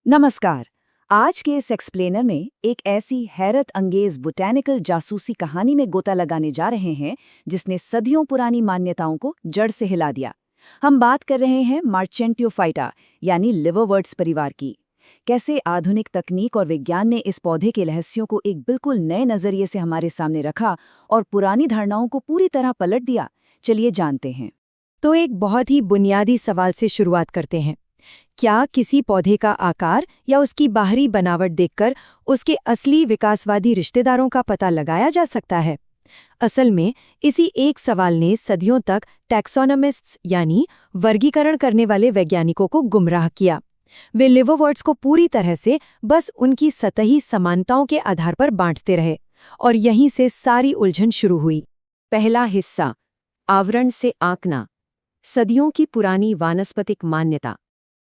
नमस्कार। आज के इस एक्सप्लेनर में एक ऐसी हैरत अंगेज बोटैनिकल जासूसी कहानी में गोता लगाने जा रहे हैं जिसने सदियों पुरानी मान्यताओं को जड़ से हिला दिया। हम बात कर रहे हैं मार्चेंटियोफाइटा यानी लिवरवर्ट्स परिवार की। कैसे आधुनिक तकनीक और विज्ञान ने इस पौधे के रहस्यों को एक बिल्कुल नए नजरिए से हमारे सामने रखा और पुरानी धारणाओं को पूरी तरह पलट दिया। चलिए जानते हैं। तो एक बहुत ही बुनियादी सवाल से शुरुआत करते हैं। क्या किसी पौधे का आकार या उसकी बाहरी बनावट देखकर उसके असली विकासवादी रिश्तेदारों का पता लगाया जा सकता है? असल में इसी एक सवाल ने सदियों तक टैक्सोनॉमिस्ट्स यानी वर्गीकरण करने वाले वैज्ञानिकों को गुमराह किया। वे लिवरवर्ट्स को पूरी तरह से बस उनकी सतही समानताओं के आधार पर बांटते रहे और यहीं से सारी उलझन शुरू हुई। पहला हिस्सा, आवरण से आंकना। सदियों की पुरानी वानस्पतिक मान्यता।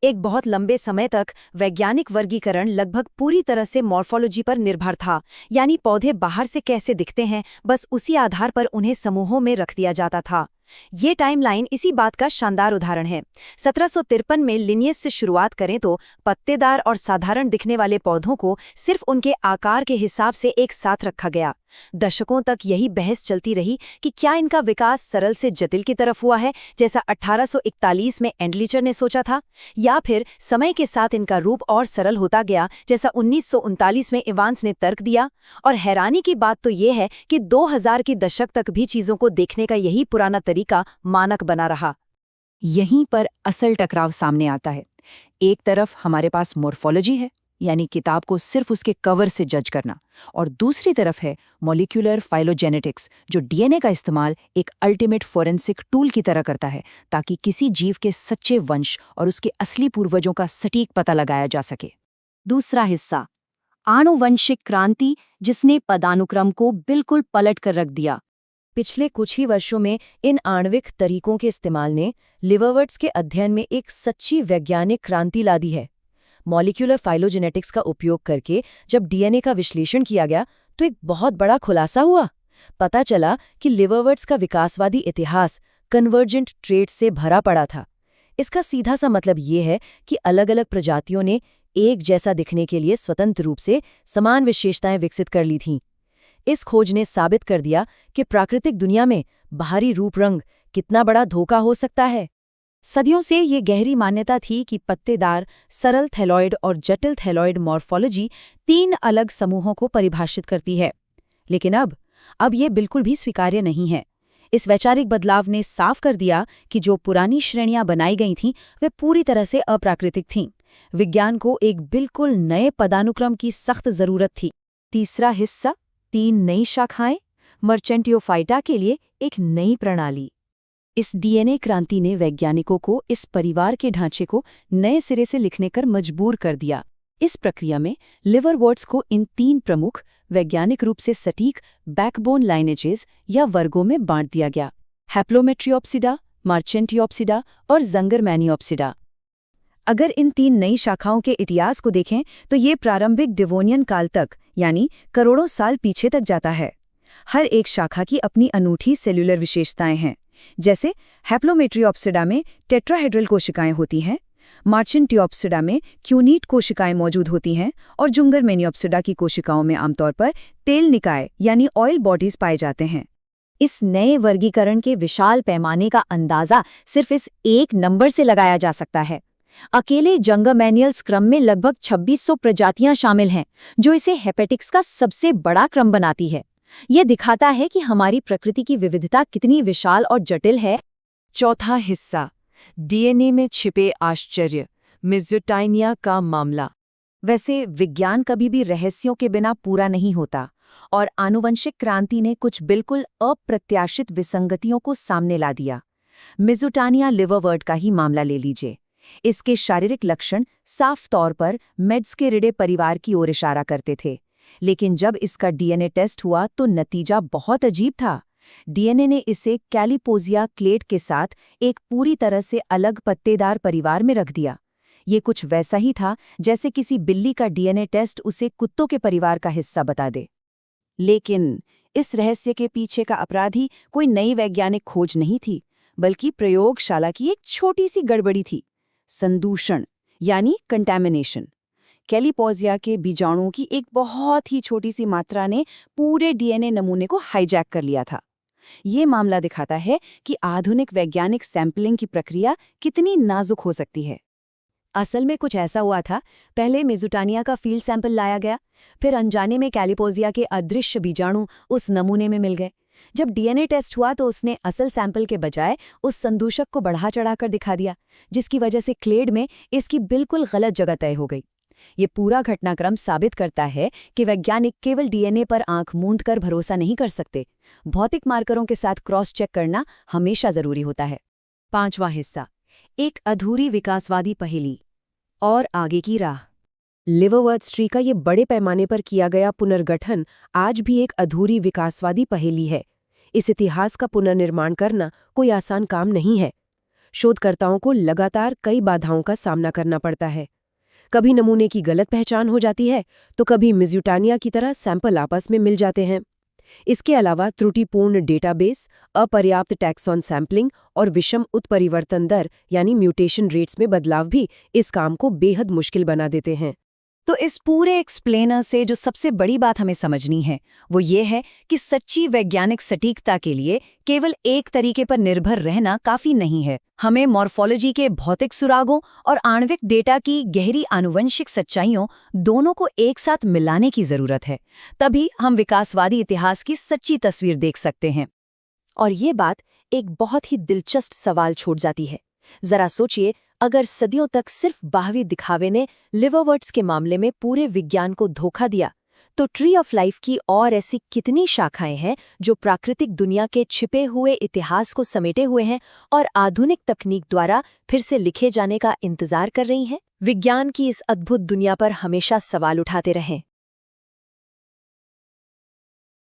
एक बहुत लंबे समय तक वैज्ञानिक वर्गीकरण लगभग पूरी तरह से मॉर्फोलॉजी पर निर्भर था, यानी पौधे बाहर से कैसे दिखते हैं बस उसी आधार पर उन्हें समूहों में रख दिया जाता था। ये टाइमलाइन इसी बात का शानदार उदाहरण है। 1753 में लिनियस से शुरुआत करें तो पत्तेदार और साधारण दिखने वाले पौधों को सिर्फ उनके आकार के हिसाब से एक साथ रखा गया। दशकों तक यही बहस चलती रही कि क्या इनका विकास सरल से जटिल की तरफ हुआ है, जैसा 1841 में एंडलीचर ने सोचा था, या फिर समय के साथ इनका रूप और सरल होता गया, जैसा 1939 में इवांस ने तर्क दिया। और हैरानी की बात तो ये है कि 2000 के दशक तक भी चीजों को देखने का यही पुराना तरीका मानक बना रहा। यहीं पर असल टकराव सामने आता है। एक तरफ हमारे पास मॉर्फोलॉजी है, यानी किताब को सिर्फ उसके कवर से जज करना, और दूसरी तरफ है मॉलिक्यूलर फाइलोजेनेटिक्स, जो डीएनए का इस्तेमाल एक अल्टीमेट फोरेंसिक टूल की तरह करता है ताकि किसी जीव के सच्चे वंश और उसके असली पूर्वजों का सटीक पता लगाया जा सके। दूसरा हिस्सा, आनुवंशिक क्रांति, जिसने पदानुक्रम को बिल्कुल पलट कर रख दिया। पिछले कुछ ही वर्षों में इन आणविक तरीकों के इस्तेमाल ने लिवरवर्ट्स के अध्ययन में एक सच्ची वैज्ञानिक क्रांति ला दी है। मॉलिक्यूलर फाइलोजेनेटिक्स का उपयोग करके जब डीएनए का विश्लेषण किया गया तो एक बहुत बड़ा खुलासा हुआ। पता चला कि लिवरवर्ट्स का विकासवादी इतिहास कन्वर्जेंट ट्रेट्स से भरा पड़ा था। इसका सीधा सा मतलब ये है कि अलग अलग प्रजातियों ने एक जैसा दिखने के लिए स्वतंत्र रूप से समान विशेषताएं विकसित कर ली थीं। इस खोज ने साबित कर दिया कि प्राकृतिक दुनिया में बाहरी रूप रंग कितना बड़ा धोखा हो सकता है। सदियों से ये गहरी मान्यता थी कि पत्तेदार, सरल थैलॉइड और जटिल थैलॉइड मॉर्फोलॉजी 3 अलग समूहों को परिभाषित करती है। लेकिन अब ये बिल्कुल भी स्वीकार्य नहीं है। इस वैचारिक बदलाव ने साफ कर दिया कि जो पुरानी श्रेणियां बनाई गई थीं वे पूरी तरह से अप्राकृतिक थीं। विज्ञान को एक बिल्कुल नए पदानुक्रम की सख्त जरूरत थी। तीसरा हिस्सा, 3 नई शाखाएं, मार्चेंटियोफाइटा के लिए एक नई प्रणाली। इस डीएनए क्रांति ने वैज्ञानिकों को इस परिवार के ढांचे को नए सिरे से लिखने कर मजबूर कर दिया। इस प्रक्रिया में लिवरवर्ट्स को इन 3 प्रमुख, वैज्ञानिक रूप से सटीक बैकबोन लाइनेजेस या वर्गों में बांट दिया गया: हैप्लोमेट्रियोप्सिडा, मार्चेंटियोप्सिडा और ज़ंगरमैनियोप्सिडा। अगर इन 3 नई शाखाओं के इतिहास को देखें तो ये प्रारंभिक डिवोनियन काल तक, यानी करोड़ों साल पीछे तक जाता है। हर एक शाखा की अपनी अनूठी सेल्यूलर विशेषताएं हैं। जैसे हैप्लोमेट्रियोप्सिडा में टेट्राहेड्रल कोशिकाएं होती हैं, मार्चेंटियोप्सिडा में क्यूनीट कोशिकाएं मौजूद होती हैं और ज़ंगरमैनियोप्सिडा की कोशिकाओं में आमतौर पर तेल निकाय यानी ऑयल बॉडीज पाए जाते हैं। इस नए वर्गीकरण के विशाल पैमाने का अंदाजा सिर्फ इस एक नंबर से लगाया जा सकता है। अकेले ज़ंगरमैनियल्स क्रम में लगभग 2600 प्रजातियां शामिल हैं, जो इसे हेपेटिक्स का सबसे बड़ा क्रम बनाती है। यह दिखाता है कि हमारी प्रकृति की विविधता कितनी विशाल और जटिल है। चौथा हिस्सा, डीएनए में छिपे आश्चर्य, मेसोटाइनिया का मामला। वैसे विज्ञान कभी भी रहस्यों के बिना पूरा नहीं होता, और आनुवंशिक क्रांति ने कुछ बिल्कुल अप्रत्याशित विसंगतियों को सामने ला दिया। मेसोटानिया लिवरवर्ट का ही मामला ले लीजिए। इसके शारीरिक लक्षण साफ तौर पर मेड्सकेरिडे परिवार की ओर इशारा करते थे, लेकिन जब इसका डीएनए टेस्ट हुआ तो नतीजा बहुत अजीब था। डीएनए ने इसे कैलिपोजिया क्लेड के साथ एक पूरी तरह से अलग पत्तेदार परिवार में रख दिया। ये कुछ वैसा ही था जैसे किसी बिल्ली का डीएनए टेस्ट उसे कुत्तों के परिवार का हिस्सा बता दे। लेकिन इस रहस्य के पीछे का अपराधी कोई नई वैज्ञानिक खोज नहीं थी, बल्कि प्रयोगशाला की एक छोटी सी गड़बड़ी थी। संदूषण यानी कंटैमिनेशन। कैलिपोजिया के बीजाणुओं की एक बहुत ही छोटी सी मात्रा ने पूरे डीएनए नमूने को हाईजैक कर लिया था। ये मामला दिखाता है कि आधुनिक वैज्ञानिक सैंपलिंग की प्रक्रिया कितनी नाजुक हो सकती है। असल में कुछ ऐसा हुआ था, पहले मेज़ोटानिया का फील्ड सैंपल लाया गया, फिर अनजाने में कैलिपोजिया के अदृश्य बीजाणु उस नमूने में मिल गए। जब डीएनए टेस्ट हुआ तो उसने असल सैंपल के बजाय उस संदूषक को बढ़ा चढ़ाकर दिखा दिया, जिसकी वजह से क्लेड में इसकी बिल्कुल गलत जगह तय हो गई। ये पूरा घटनाक्रम साबित करता है कि वैज्ञानिक केवल डीएनए पर आंख मूंद कर भरोसा नहीं कर सकते। भौतिक मार्करों के साथ क्रॉस चेक करना हमेशा जरूरी होता है। 5वां हिस्सा, एक अधूरी विकासवादी पहेली और आगे की राह। लिवरवर्ट्स ट्री का ये बड़े पैमाने पर किया गया पुनर्गठन आज भी एक अधूरी विकासवादी पहेली है। इस इतिहास का पुनर्निर्माण करना कोई आसान काम नहीं है। शोधकर्ताओं को लगातार कई बाधाओं का सामना करना पड़ता है। कभी नमूने की गलत पहचान हो जाती है, तो कभी मेज़ोटानिया की तरह सैंपल आपस में मिल जाते हैं। इसके अलावा त्रुटिपूर्ण डेटाबेस, अपर्याप्त टैक्सॉन सैंपलिंग और विषम उत्परिवर्तन दर यानी म्यूटेशन रेट्स में बदलाव भी इस काम को बेहद मुश्किल बना देते हैं। तो इस पूरे एक्सप्लेनर से जो सबसे बड़ी बात हमें समझनी है वो ये है कि सच्ची वैज्ञानिक सटीकता के लिए केवल एक तरीके पर निर्भर रहना काफी नहीं है। हमें मॉर्फोलॉजी के भौतिक सुरागों और आणविक डेटा की गहरी आनुवंशिक सच्चाइयों दोनों को एक साथ मिलाने की जरूरत है। तभी हम विकासवादी इतिहास की सच्ची तस्वीर देख सकते हैं। और ये बात एक बहुत ही दिलचस्प सवाल छोड़ जाती है। जरा सोचिए, अगर सदियों तक सिर्फ बाहरी दिखावे ने लिवरवर्ट्स के मामले में पूरे विज्ञान को धोखा दिया, तो ट्री ऑफ लाइफ की और ऐसी कितनी शाखाएं हैं जो प्राकृतिक दुनिया के छिपे हुए इतिहास को समेटे हुए हैं और आधुनिक तकनीक द्वारा फिर से लिखे जाने का इंतजार कर रही हैं। विज्ञान की इस अद्भुत दुनिया पर हमेशा सवाल उठाते रहें।